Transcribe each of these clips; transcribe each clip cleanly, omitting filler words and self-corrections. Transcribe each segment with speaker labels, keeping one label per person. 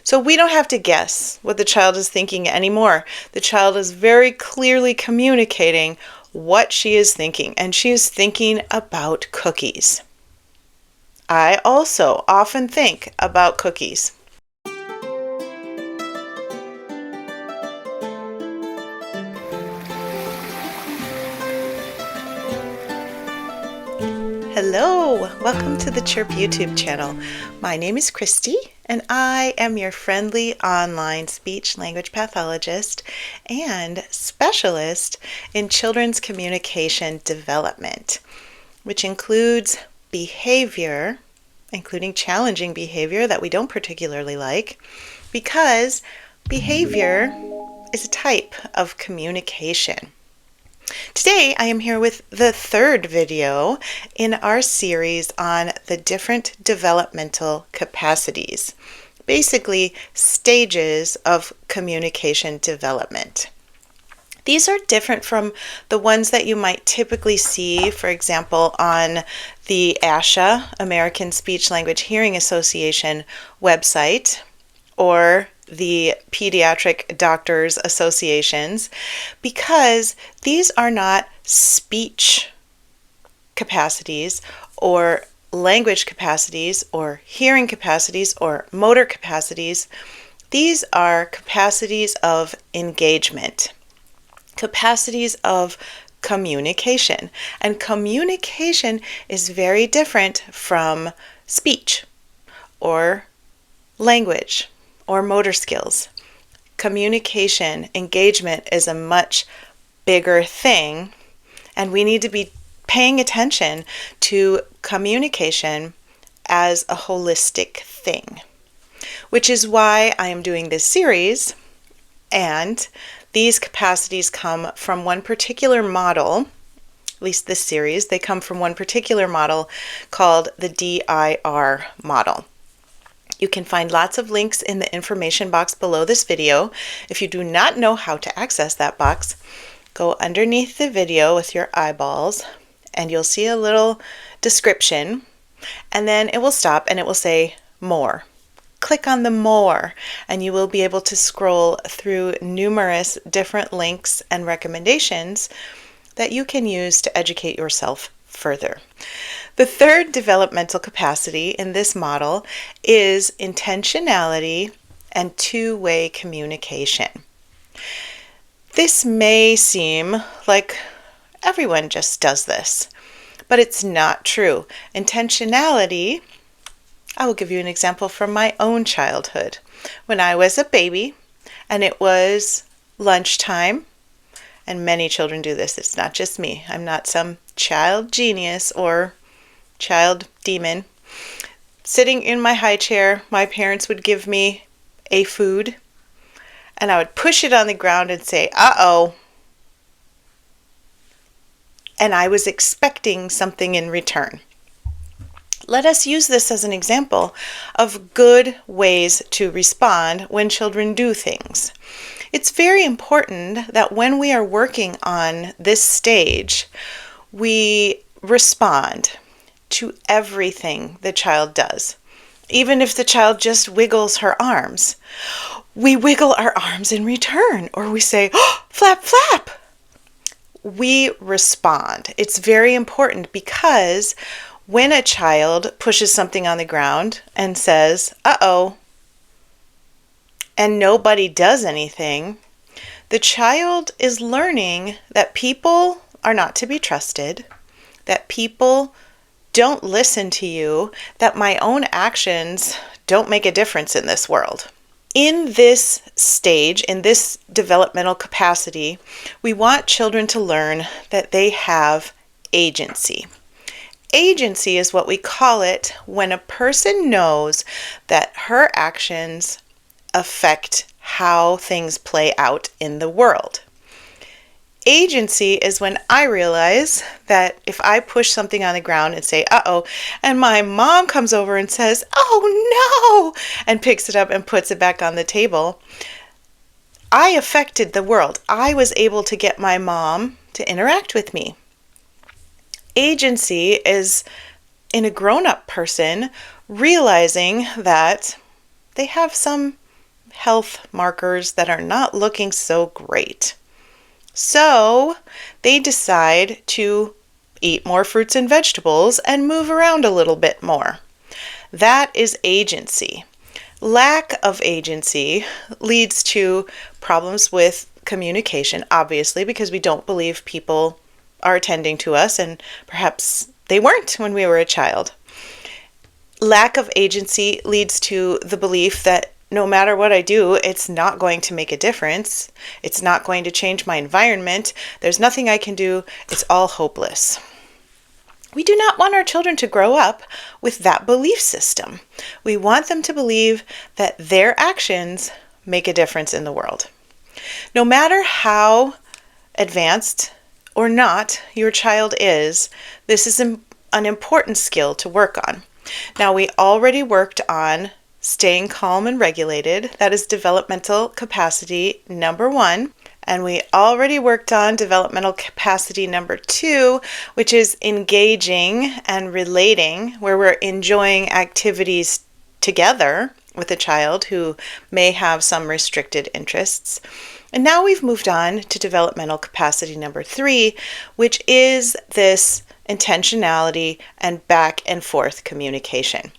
Speaker 1: So we don't have to guess what the child is thinking anymore. The child is very clearly communicating what she is thinking, and she is thinking about cookies. I also often think about cookies. Hello, welcome to the Chirp YouTube channel. My name is Christy, and I am your friendly online speech-language pathologist and specialist in children's communication development, which includes behavior, including challenging behavior that we don't particularly like, because behavior is a type of communication. Today I am here with the third video in our series on the different developmental capacities, basically stages of communication development. These are different from the ones that you might typically see, for example, on the ASHA, American Speech-Language Hearing Association website, or the Pediatric Doctors Associations, because these are not speech capacities or language capacities or hearing capacities or motor capacities. These are capacities of engagement, capacities of communication. And communication is very different from speech or language or motor skills. Communication, engagement is a much bigger thing, and we need to be paying attention to communication as a holistic thing, which is why I am doing this series. And these capacities come from one particular model, at least this series, they come from one particular model called the DIR model. You can find lots of links in the information box below this video. If you do not know how to access that box, go underneath the video with your eyeballs and you'll see a little description, and then it will stop and it will say more. Click on the more and you will be able to scroll through numerous different links and recommendations that you can use to educate yourself further. The third developmental capacity in this model is intentionality and two-way communication. This may seem like everyone just does this, but it's not true. Intentionality, I will give you an example from my own childhood. When I was a baby and it was lunchtime, and many children do this, it's not just me. I'm not some child genius or child demon. Sitting in my high chair, my parents would give me a food and I would push it on the ground and say, "Uh-oh." And I was expecting something in return. Let us use this as an example of good ways to respond when children do things. It's very important that when we are working on this stage, we respond to everything the child does. Even if the child just wiggles her arms, we wiggle our arms in return, or we say, "Oh, flap, flap." We respond. It's very important because when a child pushes something on the ground and says, "Uh-oh," and nobody does anything, the child is learning that people are not to be trusted, that people don't listen to you, that my own actions don't make a difference in this world. In this stage, in this developmental capacity, we want children to learn that they have agency. Agency is what we call it when a person knows that her actions affect how things play out in the world. Agency is when I realize that if I push something on the ground and say, "Uh-oh," and my mom comes over and says, "Oh no," and picks it up and puts it back on the table, I affected the world. I was able to get my mom to interact with me. Agency is in a grown-up person realizing that they have some health markers that are not looking so great. So they decide to eat more fruits and vegetables and move around a little bit more. That is agency. Lack of agency leads to problems with communication, obviously, because we don't believe people are attending to us, and perhaps they weren't when we were a child. Lack of agency leads to the belief that no matter what I do, it's not going to make a difference. It's not going to change my environment. There's nothing I can do. It's all hopeless. We do not want our children to grow up with that belief system. We want them to believe that their actions make a difference in the world. No matter how advanced or not your child is, this is an important skill to work on. Now, we already worked on staying calm and regulated. That is developmental capacity number 1. And we already worked on developmental capacity number 2, which is engaging and relating, where we're enjoying activities together with a child who may have some restricted interests. And now we've moved on to developmental capacity number 3, which is this intentionality and back and forth communication.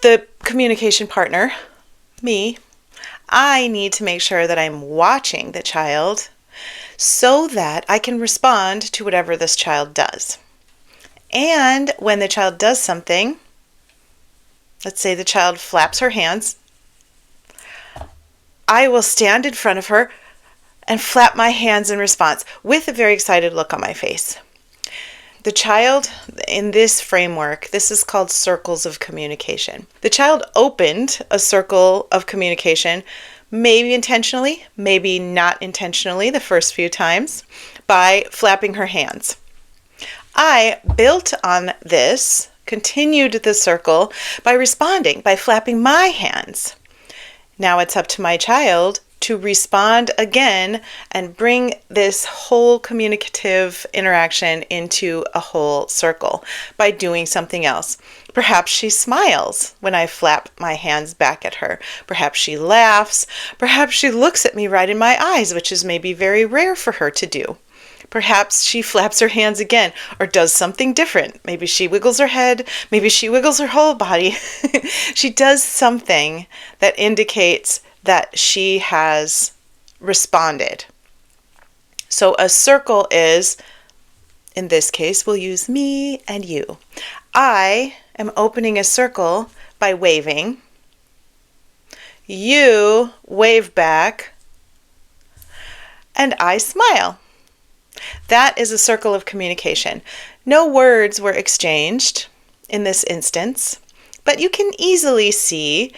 Speaker 1: The communication partner, me, I need to make sure that I'm watching the child so that I can respond to whatever this child does. And when the child does something, let's say the child flaps her hands, I will stand in front of her and flap my hands in response with a very excited look on my face. The child, in this framework, this is called circles of communication. The child opened a circle of communication, maybe intentionally, maybe not intentionally the first few times, by flapping her hands. I built on this, continued the circle by responding, by flapping my hands. Now it's up to my child to respond again and bring this whole communicative interaction into a whole circle by doing something else. Perhaps she smiles when I flap my hands back at her. Perhaps she laughs. Perhaps she looks at me right in my eyes, which is maybe very rare for her to do. Perhaps she flaps her hands again or does something different. Maybe she wiggles her head. Maybe she wiggles her whole body. She does something that indicates that she has responded. So a circle is, in this case, we'll use me and you. I am opening a circle by waving. You wave back, and I smile. That is a circle of communication. No words were exchanged in this instance, but you can easily see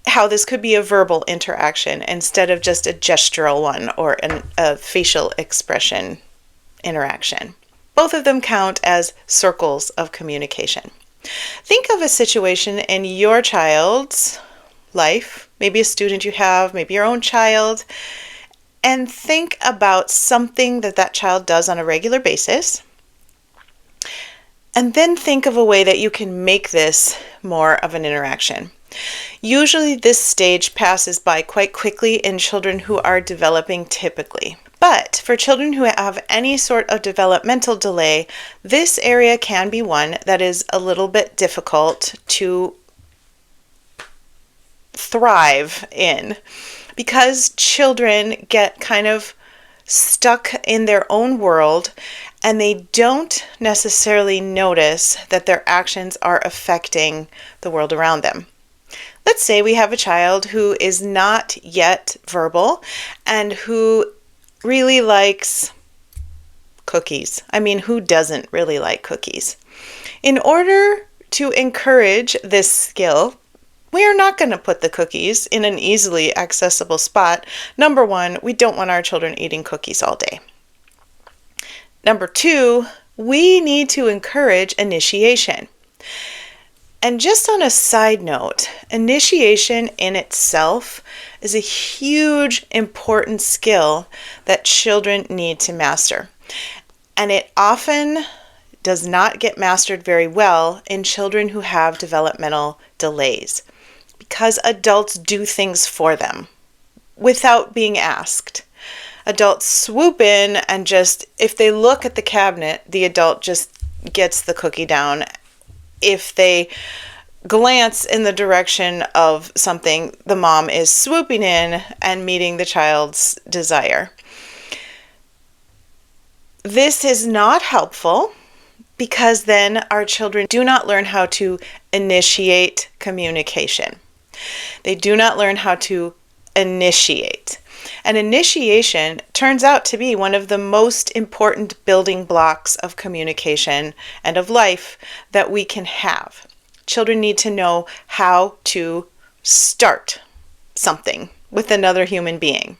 Speaker 1: how this could be a verbal interaction instead of just a gestural one or a facial expression interaction. Both of them count as circles of communication. Think of a situation in your child's life, maybe a student you have, maybe your own child, and think about something that child does on a regular basis. And then think of a way that you can make this more of an interaction. Usually this stage passes by quite quickly in children who are developing typically. But for children who have any sort of developmental delay, this area can be one that is a little bit difficult to thrive in, because children get kind of stuck in their own world and they don't necessarily notice that their actions are affecting the world around them. Let's say we have a child who is not yet verbal and who really likes cookies. I mean, who doesn't really like cookies? In order to encourage this skill, we are not going to put the cookies in an easily accessible spot. Number 1, we don't want our children eating cookies all day. Number 2, we need to encourage initiation. And just on a side note, initiation in itself is a huge, important skill that children need to master. And it often does not get mastered very well in children who have developmental delays, because adults do things for them without being asked. Adults swoop in and just, if they look at the cabinet, the adult just gets the cookie down. If they glance in the direction of something, the mom is swooping in and meeting the child's desire. This is not helpful because then our children do not learn how to initiate communication. They do not learn how to initiate. And initiation turns out to be one of the most important building blocks of communication and of life that we can have. Children need to know how to start something with another human being.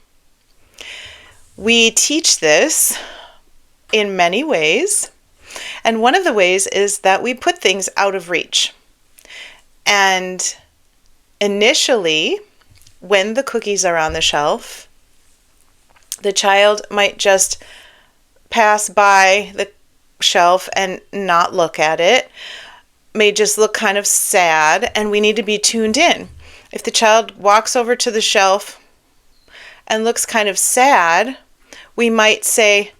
Speaker 1: We teach this in many ways, and one of the ways is that we put things out of reach. And initially, when the cookies are on the shelf, the child might just pass by the shelf and not look at it, may just look kind of sad, and we need to be tuned in. If the child walks over to the shelf and looks kind of sad, we might say,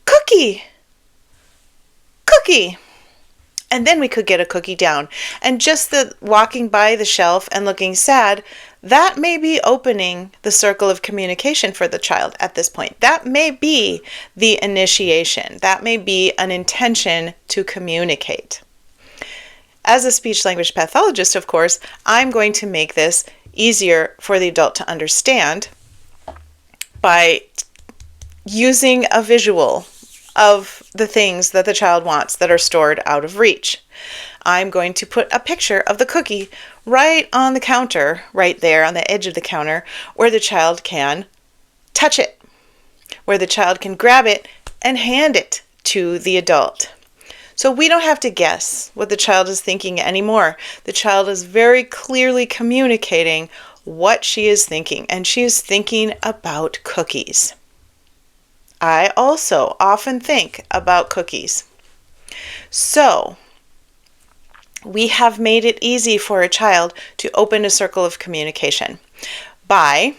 Speaker 1: "Cookie! Cookie!" And then we could get a cookie down. And just the walking by the shelf and looking sad, that may be opening the circle of communication for the child at this point. That may be the initiation. That may be an intention to communicate. As a speech-language pathologist, of course, I'm going to make this easier for the adult to understand by using a visual of the things that the child wants that are stored out of reach. I'm going to put a picture of the cookie right on the counter, right there on the edge of the counter, where the child can touch it, where the child can grab it and hand it to the adult. So we don't have to guess what the child is thinking anymore. The child is very clearly communicating what she is thinking, and she is thinking about cookies. I also often think about cookies. So, we have made it easy for a child to open a circle of communication by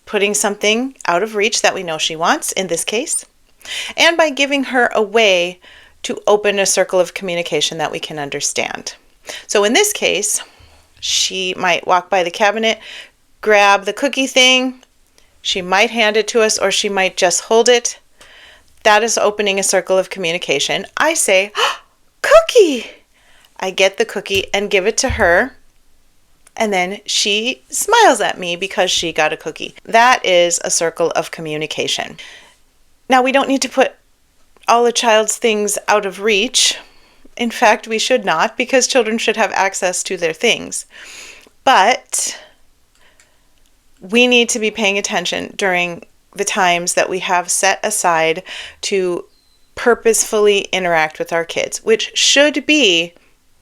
Speaker 1: putting something out of reach that we know she wants, in this case, and by giving her a way to open a circle of communication that we can understand. So in this case, she might walk by the cabinet, grab the cookie thing, she might hand it to us, or she might just hold it. That is opening a circle of communication. I say, "Oh, cookie!" I get the cookie and give it to her, and then she smiles at me because she got a cookie. That is a circle of communication. Now, we don't need to put all a child's things out of reach. In fact, we should not, because children should have access to their things. But we need to be paying attention during the times that we have set aside to purposefully interact with our kids, which should be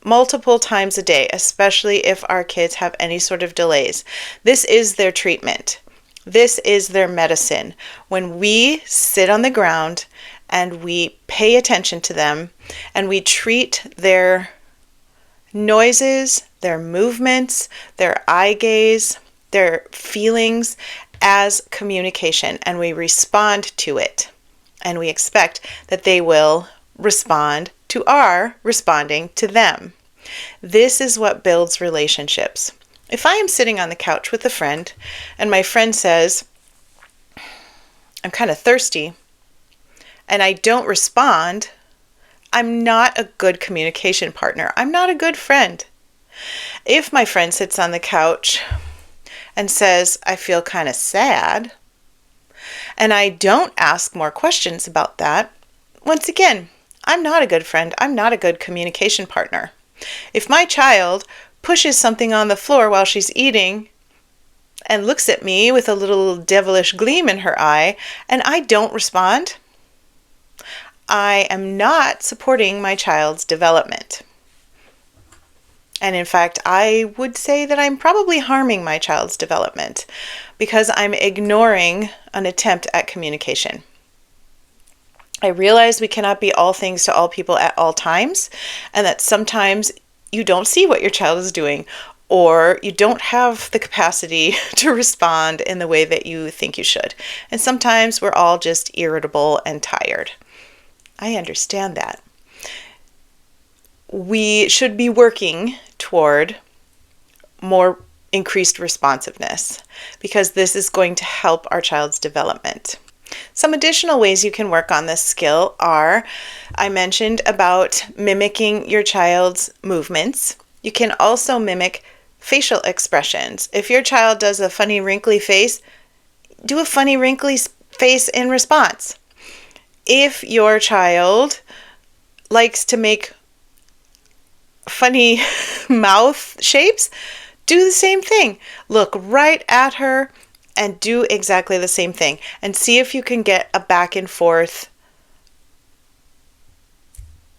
Speaker 1: multiple times a day, especially if our kids have any sort of delays. This is their treatment. This is their medicine. When we sit on the ground and we pay attention to them and we treat their noises, their movements, their eye gaze, their feelings as communication, and we respond to it, and we expect that they will respond to our responding to them. This is what builds relationships. If I am sitting on the couch with a friend and my friend says, "I'm kind of thirsty," and I don't respond, I'm not a good communication partner. I'm not a good friend. If my friend sits on the couch and says, "I feel kind of sad," and I don't ask more questions about that, once again, I'm not a good friend. I'm not a good communication partner. If my child pushes something on the floor while she's eating and looks at me with a little devilish gleam in her eye, and I don't respond, I am not supporting my child's development. And in fact, I would say that I'm probably harming my child's development because I'm ignoring an attempt at communication. I realize we cannot be all things to all people at all times, and that sometimes you don't see what your child is doing, or you don't have the capacity to respond in the way that you think you should. And sometimes we're all just irritable and tired. I understand that. We should be working toward more increased responsiveness because this is going to help our child's development. Some additional ways you can work on this skill are, I mentioned about mimicking your child's movements. You can also mimic facial expressions. If your child does a funny wrinkly face, do a funny wrinkly face in response. If your child likes to make funny mouth shapes, do the same thing. Look right at her and do exactly the same thing, and see if you can get a back and forth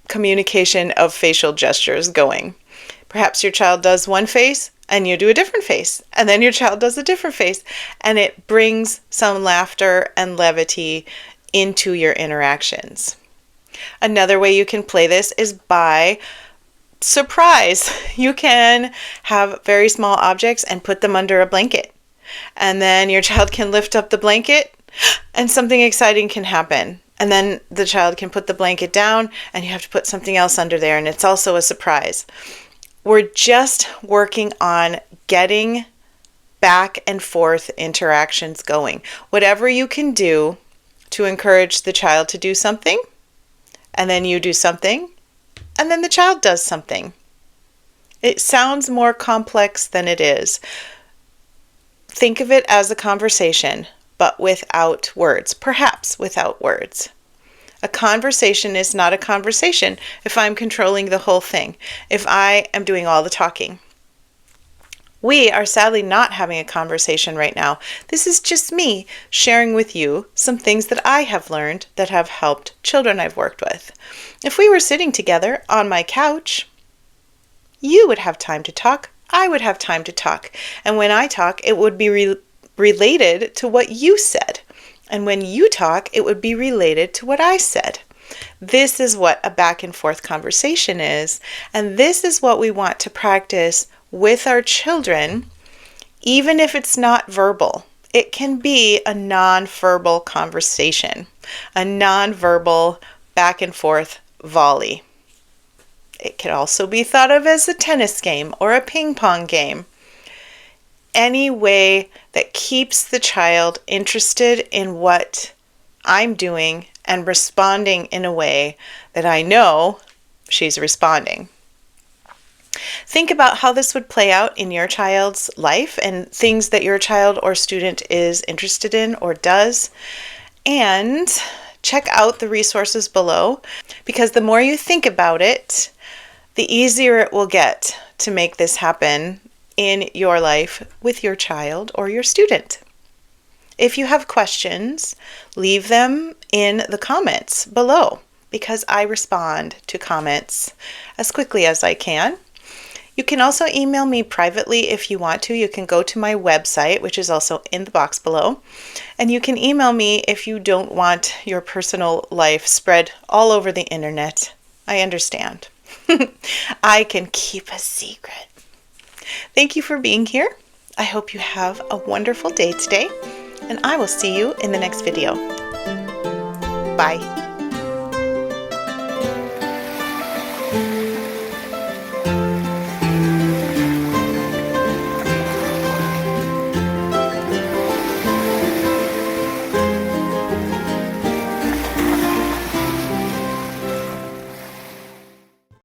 Speaker 1: communication of facial gestures going. Perhaps your child does one face and you do a different face, and then your child does a different face, and it brings some laughter and levity into your interactions. Another way you can play this is by surprise. You can have very small objects and put them under a blanket. And then your child can lift up the blanket and something exciting can happen. And then the child can put the blanket down and you have to put something else under there, and it's also a surprise. We're just working on getting back and forth interactions going. Whatever you can do to encourage the child to do something, and then you do something, and then the child does something. It sounds more complex than it is. Think of it as a conversation, but without words, perhaps without words. A conversation is not a conversation if I'm controlling the whole thing, if I am doing all the talking. We are sadly not having a conversation right now. This is just me sharing with you some things that I have learned that have helped children I've worked with. If we were sitting together on my couch, you would have time to talk, I would have time to talk. And when I talk, it would be related to what you said. And when you talk, it would be related to what I said. This is what a back and forth conversation is. And this is what we want to practice with our children, even if it's not verbal. It can be a non-verbal conversation, a non-verbal back and forth volley. It can also be thought of as a tennis game or a ping pong game. Any way that keeps the child interested in what I'm doing and responding in a way that I know she's responding. Think about how this would play out in your child's life and things that your child or student is interested in or does. And check out the resources below, because the more you think about it, the easier it will get to make this happen in your life with your child or your student. If you have questions, leave them in the comments below, because I respond to comments as quickly as I can. You can also email me privately if you want to. You can go to my website, which is also in the box below, and you can email me if you don't want your personal life spread all over the internet. I understand. I can keep a secret. Thank you for being here. I hope you have a wonderful day today, and I will see you in the next video. Bye.